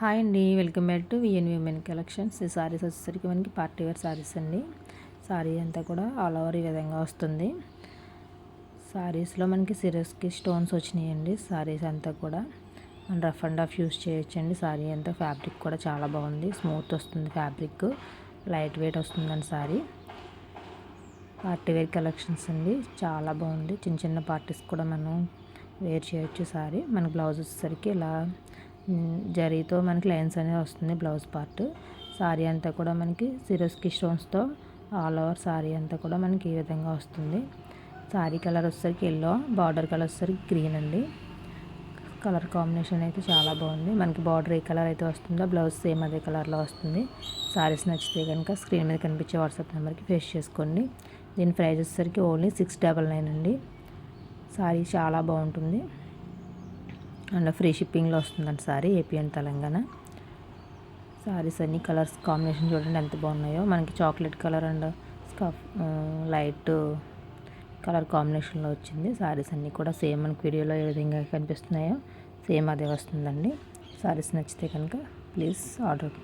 Hi అండి, welcome back to VN women collections. ఈ సారీస్ వచ్చేసరికి మనకి పార్టీ వేర్ సారీస్ అండి. సారీ అంతా కూడా ఆల్ ఓవర్ ఈ విధంగా వస్తుంది. సారీస్లో మనకి సిరస్కి స్టోన్స్ వచ్చినాయండి. సారీస్ అంతా కూడా మనం రఫ్ అండ్ ఆఫ్ యూస్ చేయొచ్చండి. సారీ అంతా ఫ్యాబ్రిక్ కూడా చాలా బాగుంది, స్మూత్ వస్తుంది ఫ్యాబ్రిక్, లైట్ వెయిట్ వస్తుందండి. సారీ పార్టీ వేర్ కలెక్షన్స్ అండి, చాలా బాగుంది. చిన్న చిన్న పార్టీస్ కూడా మనం వేర్ చేయొచ్చు. సారీ మన బ్లౌజ్ వచ్చేసరికి ఇలా జరీతో మనకి లైన్స్ అనేది వస్తుంది బ్లౌజ్ పార్ట్. సారీ అంతా కూడా మనకి సిరోస్కి స్టోన్స్తో ఆల్ ఓవర్ సారీ అంతా కూడా మనకి ఈ విధంగా వస్తుంది. సారీ కలర్ వచ్చేసరికి ఎల్లో, బార్డర్ కలర్ వచ్చేసరికి గ్రీన్ అండి. కలర్ కాంబినేషన్ అయితే చాలా బాగుంది. మనకి బార్డర్ ఏ కలర్ అయితే వస్తుందో బ్లౌజ్ సేమ్ అదే కలర్లో వస్తుంది. సారీస్ నచ్చితే కనుక స్క్రీన్ మీద కనిపించే వాట్సాప్ నెంబర్కి ఫేస్ చేసుకోండి. దీని ప్రైస్ వచ్చేసరికి ఓన్లీ 699 అండి. సారీ చాలా బాగుంటుంది అండ్ ఫ్రీ షిప్పింగ్లో వస్తుందండి sorry, AP and Telangana. Saris అన్ని కలర్స్ కాంబినేషన్ చూడండి ఎంత బాగున్నాయో. మనకి chocolate colour and light colour కాంబినేషన్లో వచ్చింది. సారీస్ అన్నీ కూడా సేమ్ మనకి వీడియోలో ఏ విధంగా కనిపిస్తున్నాయో సేమ్ అదే వస్తుందండి. సారీస్ నచ్చితే కనుక ప్లీజ్ ఆర్డర్